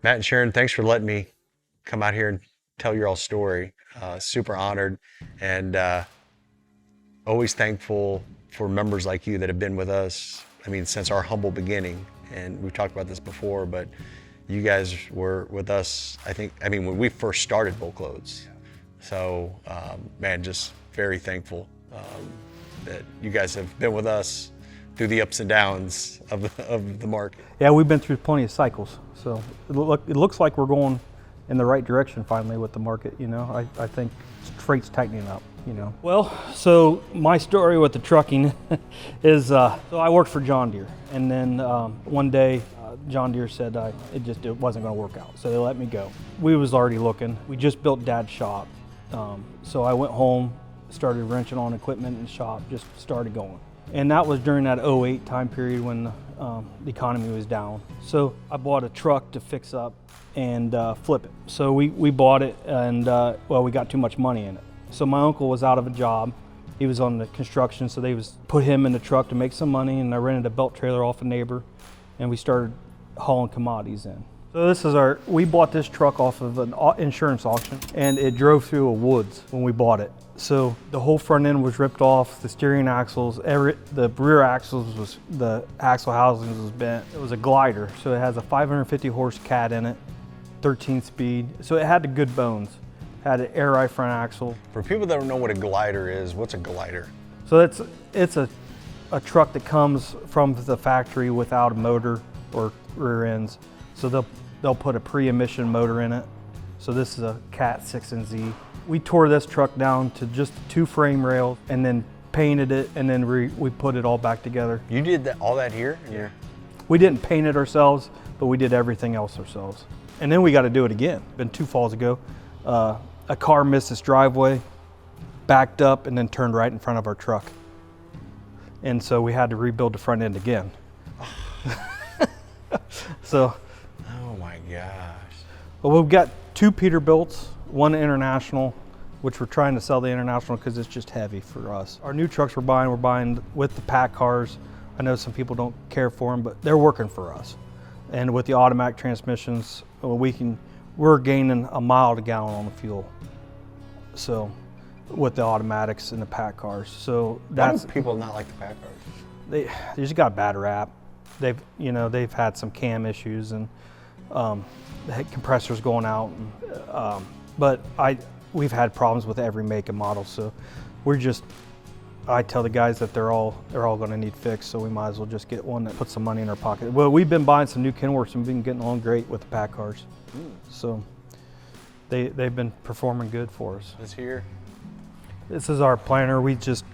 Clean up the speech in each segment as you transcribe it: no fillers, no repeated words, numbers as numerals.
Matt and Sharon, thanks for letting me come out here and tell your all story. Super honored, and always thankful for members like you that have been with us. I mean, since our humble beginning, and we've talked about this before, but you guys were with us, when we first started BulkLoads. So, man, just very thankful that you guys have been with us through the ups and downs of the market. Yeah, we've been through plenty of cycles. So it looks like we're going in the right direction finally with the market, you know. I think freight's tightening up, you know. Well, so my story with the trucking is, so I worked for John Deere, and then one day John Deere said it wasn't gonna work out, so they let me go. We was already looking. We just built Dad's shop. So I went home, started wrenching on equipment in the shop, just started going. And that was during that 08 time period when the economy was down. So I bought a truck to fix up and flip it. So we bought it, and well, we got too much money in it. So my uncle was out of a job. He was on the construction, so they put him in the truck to make some money, and I rented a belt trailer off a neighbor, and we started hauling commodities in. So we bought this truck off of an insurance auction, and it drove through a woods when we bought it. So the whole front end was ripped off, the steering axles, the rear axles the axle housings was bent. It was a glider, so it has a 550 horse cat in it, 13 speed. So it had the good bones. Had an air ride front axle. For people that don't know what a glider is, what's a glider? So it's a truck that comes from the factory without a motor or rear ends. So they'll put a pre-emission motor in it. So this is a Cat 6 and Z. We tore this truck down to just 2 frame rails and then painted it, and then we put it all back together. You did all that here? Yeah. We didn't paint it ourselves, but we did everything else ourselves. And then we got to do it again. Been 2 falls ago. A car missed its driveway, backed up, and then turned right in front of our truck. And so we had to rebuild the front end again. So. Oh my gosh. Well, we've got 2 Peterbilts, 1 International, which we're trying to sell the International because it's just heavy for us. Our new trucks we're buying with the PACCARs. I know some people don't care for them, but they're working for us. And with the automatic transmissions, we're gaining a mile to gallon on the fuel. So, with the automatics and the PACCARs. So that's. Why do people not like the PACCARs? They just got a bad rap. They've had some cam issues, and the compressors going out. And, but we've had problems with every make and model. So I tell the guys that they're all going to need fixed. So we might as well just get one that puts some money in our pocket. Well, we've been buying some new Kenworths and we've been getting along great with the PACCARs. So they've been performing good for us. This here? This is our planter. We just,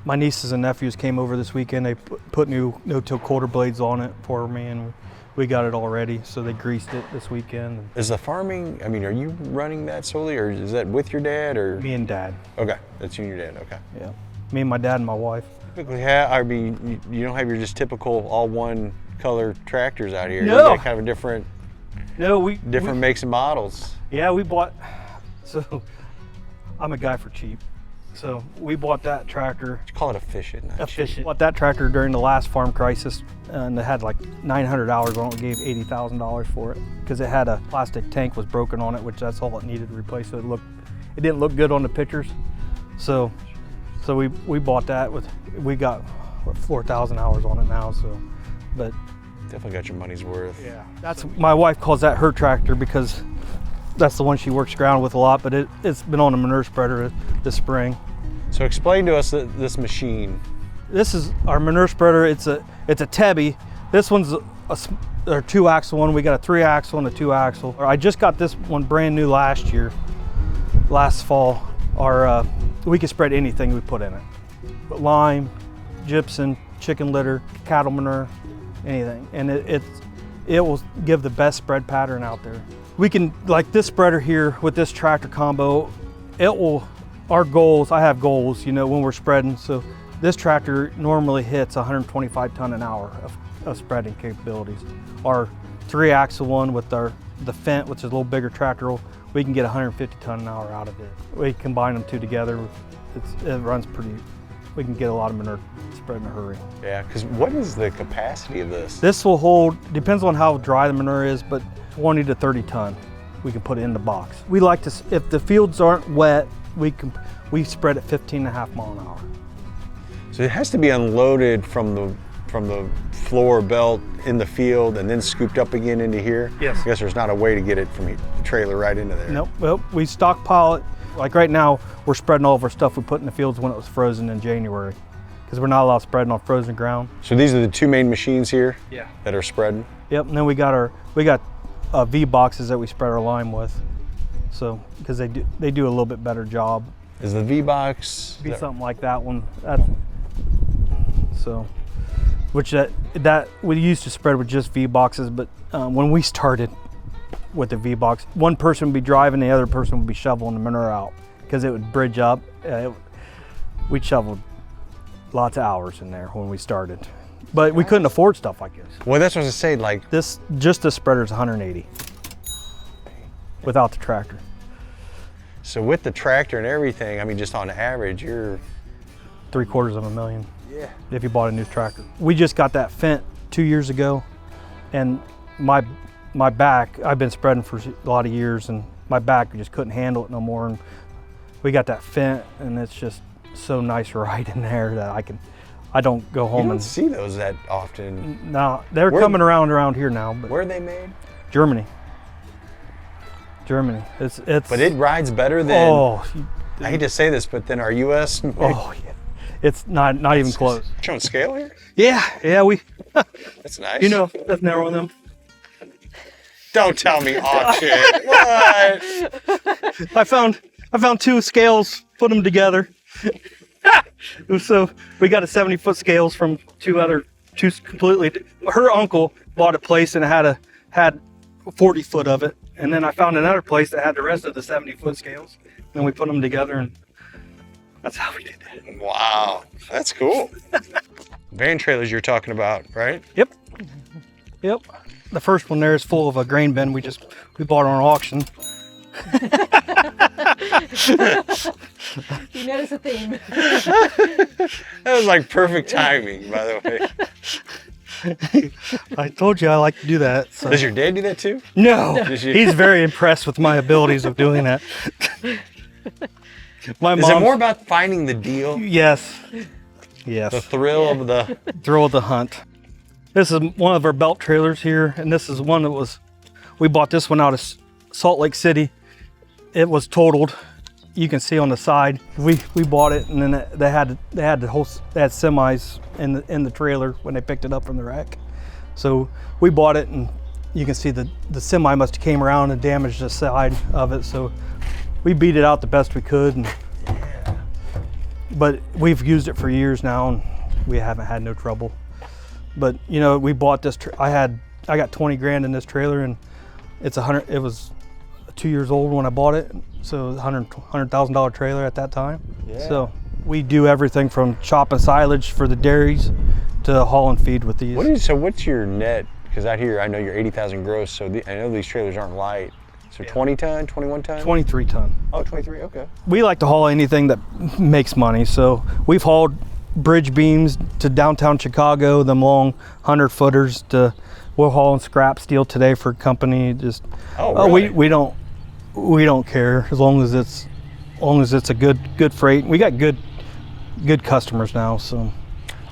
my nieces and nephews came over this weekend. They put new no-till quarter blades on it for me, and we got it all ready. So they greased it this weekend. Is the farming, are you running that solely, or is that with your dad, or? Me and Dad. Okay, that's you and your dad, okay. Yeah, me and my dad and my wife. Typically, you don't have your just typical all one color tractors out here. No. You got kind of a different makes and models. Yeah, so I'm a guy for cheap. So we bought that tractor. You call it efficient, not cheap. Bought that tractor during the last farm crisis, and it had like 900 hours on it. We gave $80,000 for it because it had a plastic tank was broken on it, which that's all it needed to replace. So it didn't look good on the pictures. So we bought that we got 4,000 hours on it now. So, but definitely got your money's worth. Yeah, my wife calls that her tractor because that's the one she works ground with a lot, but it's been on a manure spreader this spring. So explain to us this machine. This is our manure spreader. It's a Tebby. This one's a 2-axle one. We got a 3-axle and a 2-axle. I just got this one brand new last fall. We can spread anything we put in it. Lime, gypsum, chicken litter, cattle manure, anything. And it will give the best spread pattern out there. We can, like this spreader here with this tractor combo, our goals, I have goals, when we're spreading. So this tractor normally hits 125 ton an hour of spreading capabilities. Our 3-axle one with the Fent, which is a little bigger tractor, we can get 150 ton an hour out of it. We combine them 2 together. It runs we can get a lot of manure spread in a hurry. Yeah, because what is the capacity of this? This will hold, depends on how dry the manure is, but 20 to 30 ton we can put in the box. We like to, if the fields aren't wet, we spread at 15.5 mile an hour. So it has to be unloaded from the floor belt in the field and then scooped up again into here? Yes. I guess there's not a way to get it from the trailer right into there. Nope, well, we stockpile it. Like right now, we're spreading all of our stuff we put in the fields when it was frozen in January, because we're not allowed spreading on frozen ground. So these are the two main machines here? Yeah. That are spreading? Yep, and then we got V boxes that we spread our lime with. So, because they do a little bit better job. Is the V box? Be something like that one. So, which that we used to spread with just V boxes, but when we started with the V box, one person would be driving, the other person would be shoveling the manure out because it would bridge up. We shoveled lots of hours in there when we started, but we couldn't afford stuff like this. Well, that's what I was saying. Like this, just the spreader's 180 without the tractor. So with the tractor and everything, I mean, just on average, you're $750,000. Yeah. If you bought a new tractor. We just got that Fendt 2 years ago, and my back, I've been spreading for a lot of years, and my back just couldn't handle it no more. And we got that Fendt, and it's just so nice right in there that I don't go home You don't and see those that often. No, they're coming around here now. But where are they made? Germany. It's But it rides better than. Oh, I hate to say this, but then our U.S. Oh yeah, it's not even close. Showing scale here. Yeah, we. That's nice. You know, that's never one of them. Don't tell me auction. What? I found two scales, put them together. So we got a 70-foot scales from two completely. Her uncle bought a place and had 40-foot of it, and then I found another place that had the rest of the 70-foot scales. And we put them together, and that's how we did it. Wow, that's cool. Van trailers you're talking about, right? Yep. The first one there is full of a grain bin we bought on auction. You notice a theme. That was like perfect timing, by the way. I told you I like to do that. So. Does your dad do that too? No, Does you- he's very impressed with my abilities of doing that. Is it more about finding the deal? Yes. The thrill of the. Thrill of the hunt. This is one of our belt trailers here, and this is one that we bought this one out of Salt Lake City. It was totaled. You can see on the side. We bought it, and then they had semis in the trailer when they picked it up from the wreck. So we bought it, and you can see the semi must have came around and damaged the side of it. So we beat it out the best we could. But we've used it for years now, and we haven't had no trouble. But you know, we bought this. I got 20 grand in this trailer, and it was 2 years old when I bought it, so it was $100,000 trailer at that time. Yeah. So we do everything from chopping silage for the dairies to hauling feed with these. So what's your net? Because out here, I know you're 80,000 gross, so I know these trailers aren't light. So 20 ton, 21 ton? 23 ton. Oh, 23, okay. We like to haul anything that makes money, so we've hauled bridge beams to downtown Chicago, them long 100-footers we're hauling scrap steel today for a company. Really? We don't care as long as it's a good freight. We got good customers now, so.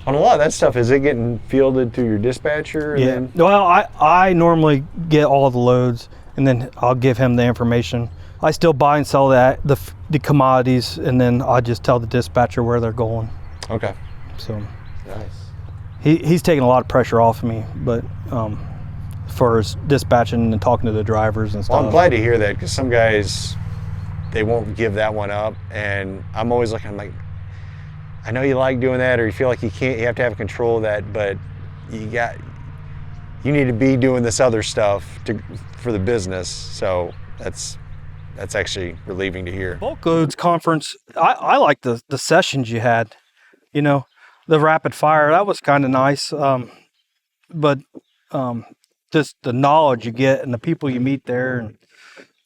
On a lot of that stuff, is it getting fielded through your dispatcher? Yeah. Well, I normally get all the loads, and then I'll give him the information. I still buy and sell the commodities, and then I just tell the dispatcher where they're going. Okay. So. Nice. He's taking a lot of pressure off of me, but for his dispatching and talking to the drivers and stuff. Well, I'm glad to hear that, because some guys, they won't give that one up, and I'm always looking, I'm like, I know you like doing that, or you feel like you have to have control of that, but you need to be doing this other stuff for the business. So that's actually relieving to hear. BulkLoads conference, I like the sessions you had, you know, the rapid fire, that was kind of nice. But just the knowledge you get and the people you meet there,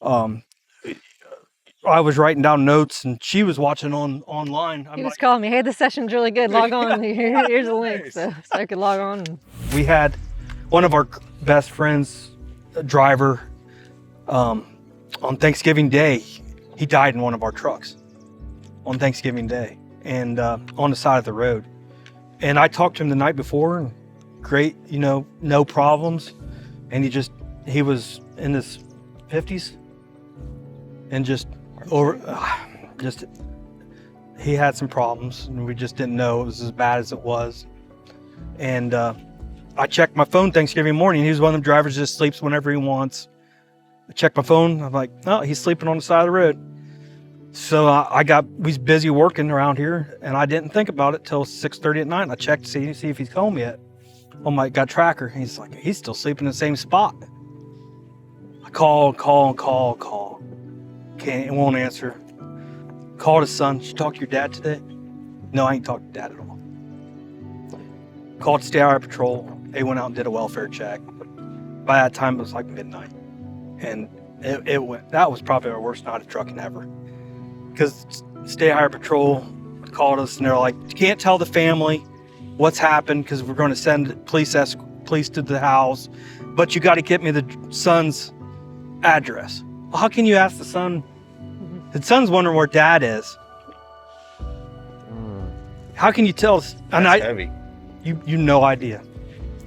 and I was writing down notes, and she was watching online. He was calling me, hey, this session's really good. Log on. Here's a link. So I could log on. And... We had one of our best friends, a driver, on Thanksgiving Day, he died in one of our trucks on Thanksgiving Day, and on the side of the road. And I talked to him the night before, and great, no problems. And he was in his 50s, and he had some problems, and we just didn't know it was as bad as it was. And I checked my phone Thanksgiving morning. He was one of them drivers that just sleeps whenever he wants. I checked my phone. I'm like, oh, he's sleeping on the side of the road. So we was busy working around here, and I didn't think about it till 6:30 at night. I checked to see if he's home yet. On my gut tracker, he's like, he's still sleeping in the same spot. I call. It won't answer. Called his son. Did you talk to your dad today? No, I ain't talked to dad at all. Called State Highway Patrol. They went out and did a welfare check. By that time, it was like midnight. And that was probably our worst night of trucking ever. Because State Highway Patrol called us, and they're like, you can't tell the family what's happened because we're going to send police to the house, but you got to get me the son's address. Well, how can you ask the son? The son's wondering where dad is. How can you tell? That's heavy. You no idea.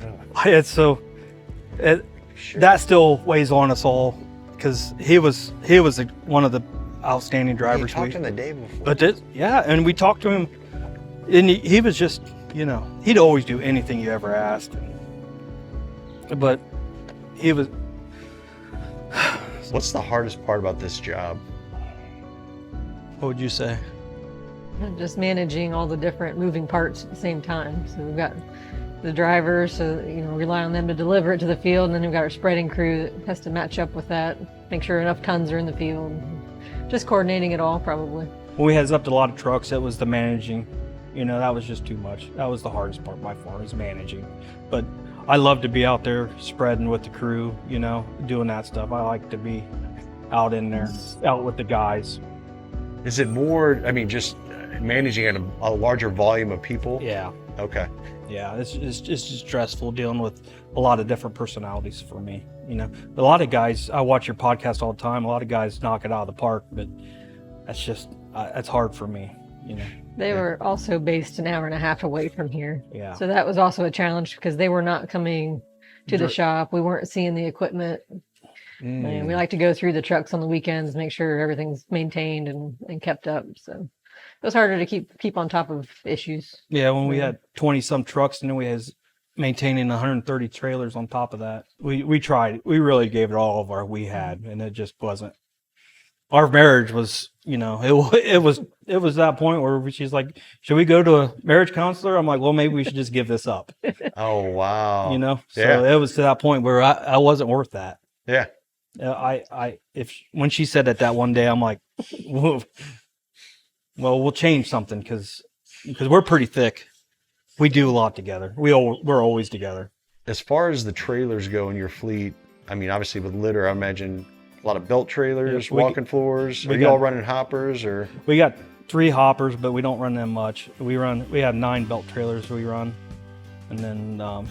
Oh. That still weighs on us all, because he was one of the outstanding drivers. You talked to him the day before. But and we talked to him, and he was just, he'd always do anything you ever asked. But he was. What's the hardest part about this job? What would you say? Just managing all the different moving parts at the same time. So we've got the driver, so rely on them to deliver it to the field, and then we've got our spreading crew that has to match up with that, make sure enough tons are in the field. Just coordinating it all, probably. When we heads up to a lot of trucks, it was the managing. That was just too much. That was the hardest part by far, is managing. But I love to be out there spreading with the crew, doing that stuff. I like to be out in there, out with the guys. Is it more, just managing a larger volume of people? Yeah. Okay. Yeah, it's just stressful dealing with a lot of different personalities for me. A lot of guys, I watch your podcast all the time. A lot of guys knock it out of the park, but that's just, that's hard for me, They were also based an hour and a half away from here. Yeah. So that was also a challenge, because they were not coming to the shop. We weren't seeing the equipment. And we like to go through the trucks on the weekends, make sure everything's maintained and kept up. So it was harder to keep on top of issues. Yeah, when we had 20 some trucks, and then we was maintaining 130 trailers on top of that. We tried. We really gave it all of we had, and it just wasn't. Our marriage was, it was that point where she's like, should we go to a marriage counselor? I'm like, well, maybe we should just give this up. Oh, wow. So it was to that point where I wasn't worth that. Yeah. When she said that one day, I'm like, well, we'll change something, because we're pretty thick. We do a lot together. We're always together. As far as the trailers go in your fleet, obviously with litter, I imagine a lot of belt trailers, walking floors. Are you all running hoppers, or? We got 3 hoppers, but we don't run them much. We have 9 belt trailers we run, and then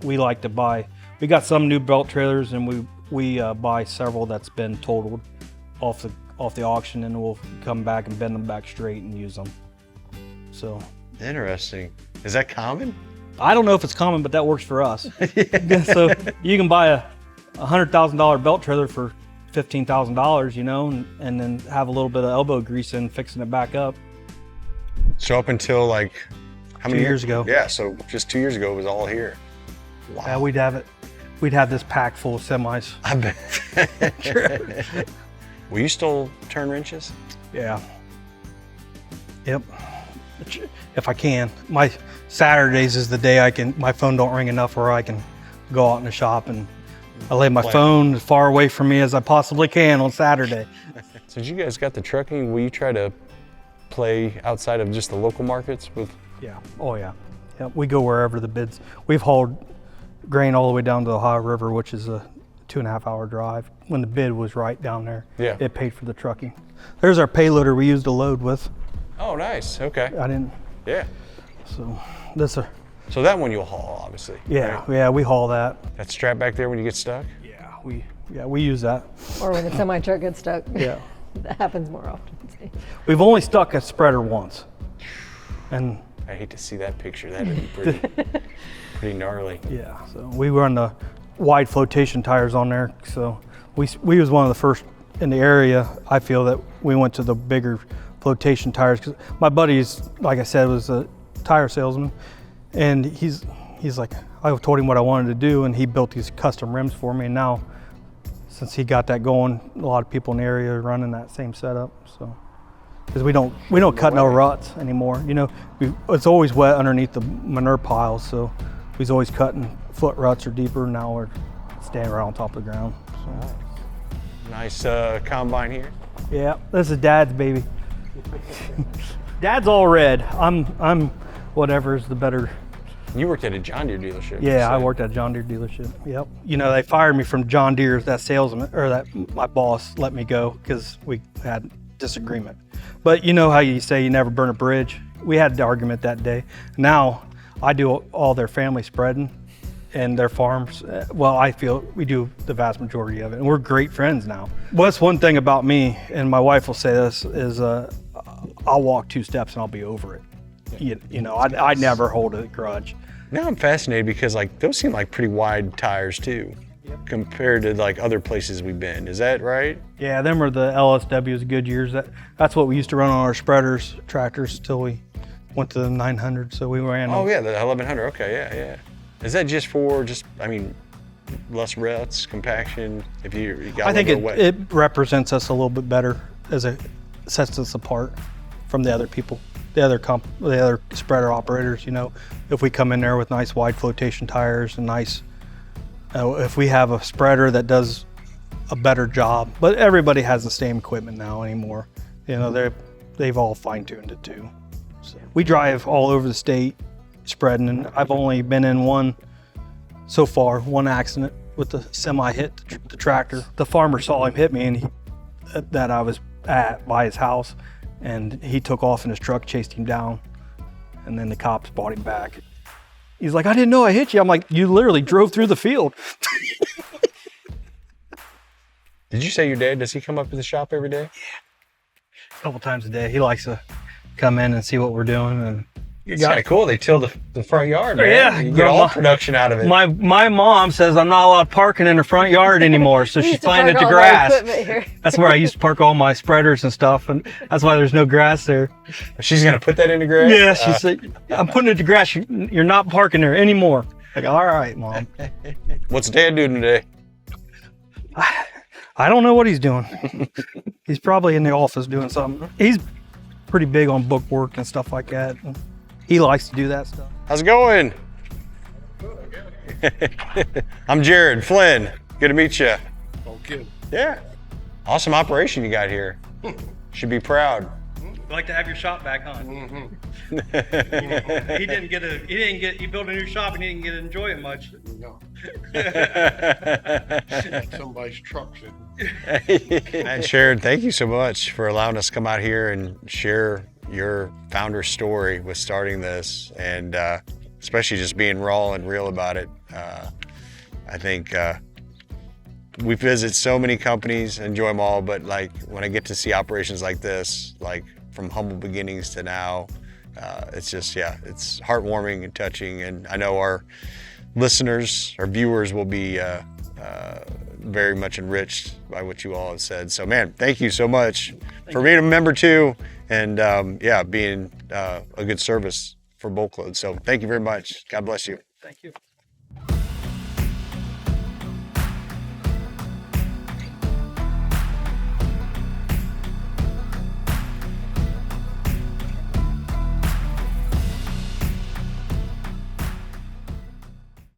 we like to buy. We got some new belt trailers, and we buy several that's been totaled off the auction, and we'll come back and bend them back straight and use them. So Interesting. Is that common? I don't know if it's common, but that works for us. So you can buy a $100,000 belt trailer for $15,000, and then have a little bit of elbow grease in fixing it back up. So up until like how many 2 years ago? Yeah, so just 2 years ago it was all here. Wow. Yeah, we'd have this pack full of semis. I bet. Will you still turn wrenches? Yeah. Yep. If I can. My Saturdays is the day my phone don't ring enough where I can go out in the shop, and I lay my phone as far away from me as I possibly can on Saturday. Since you guys got the trucking, will you try to play outside of just the local markets with? Yeah. Oh yeah. Yeah. We go wherever the bids. We've hauled grain all the way down to the Ohio River, which is a 2.5 hour drive, when the bid was right down there. Yeah. It paid for the trucking. There's our payloader we used to load with. Oh, nice. Okay. I didn't. Yeah. So this a. So that one you'll haul, obviously. Yeah, right? yeah, we haul that. That strap back there when you get stuck? Yeah, we use that. Or when the semi truck gets stuck. Yeah. That happens more often. We've only stuck a spreader once. And I hate to see that picture. That would be pretty gnarly. yeah, so we run the wide flotation tires on there. So we was one of the first in the area, I feel, that we went to the bigger flotation tires. 'Cause my buddy's, like I said, was a tire salesman. And he's like, I told him what I wanted to do, and he built these custom rims for me. And now, since he got that going, a lot of people in the area are running that same setup. So, because we don't cut no ruts anymore. You know, it's always wet underneath the manure piles, so we's always cutting foot ruts or deeper. Now we're standing right on top of the ground. So. Nice combine here. Yeah, this is Dad's baby. Dad's all red. I'm whatever is the better. You worked at a John Deere dealership. Yeah, I worked at a John Deere dealership. Yep. You know, they fired me from John Deere. That salesman, or that my boss, let me go because we had disagreement. But you know how you say you never burn a bridge? We had the argument that day. Now I do all their family spreading and their farms. Well, I feel we do the vast majority of it, and we're great friends now. What's one thing about me, and my wife will say this, is I'll walk 2 steps and I'll be over it. You know, I never hold a grudge. Now I'm fascinated because like those seem like pretty wide tires too, compared to like other places we've been. Is that right? Yeah, them are the LSWs, Goodyears. That's what we used to run on our spreaders, tractors, till we went to the 900. So we ran. Oh yeah, the 1100. Okay, yeah. Is that just for less ruts, compaction? If you got I think wet? it represents us a little bit better, as it sets us apart from the other people. The other spreader operators, you know, if we come in there with nice wide flotation tires and nice, if we have a spreader that does a better job, but everybody has the same equipment now anymore. You know, they've all fine-tuned it too. So we drive all over the state spreading, and I've only been in one accident with the semi hit the tractor. The farmer saw him hit me, and that I was by his house. And he took off in his truck, chased him down, and then the cops brought him back. He's like, I didn't know I hit you. I'm like, you literally drove through the field. Did you say your dad, does he come up to the shop every day? Yeah, a couple times a day. He likes to come in and see what we're doing. And it's kind of cool. They till the front yard, man. Yeah. You get all production out of it. My mom says I'm not allowed parking in the front yard anymore, so she's planted the grass. That's where I used to park all my spreaders and stuff, and that's why there's no grass there. She's gonna put that in the grass? Yeah, she said, I'm putting it to grass. You're not parking there anymore. Like, all right, Mom. What's Dad doing today? I don't know what he's doing. He's probably in the office doing something. He's pretty big on book work and stuff like that. He likes to do that stuff. How's it going? I'm Jared Flynn. Good to meet you. Oh, good. Yeah. Awesome operation you got here. Should be proud. You'd like to have your shop back, huh? He built a new shop and he didn't get to enjoy it much. No. Somebody's truck's in. And Sharon, thank you so much for allowing us to come out here and share your founder story with starting this, and especially just being raw and real about it. I think we visit so many companies, enjoy them all, but like when I get to see operations like this, like from humble beginnings to now, it's just, it's heartwarming and touching. And I know our listeners, our viewers will be very much enriched by what you all have said. So man, thank you so much for being a member too, and being a good service for BulkLoads. So thank you very much. God bless you. Thank you.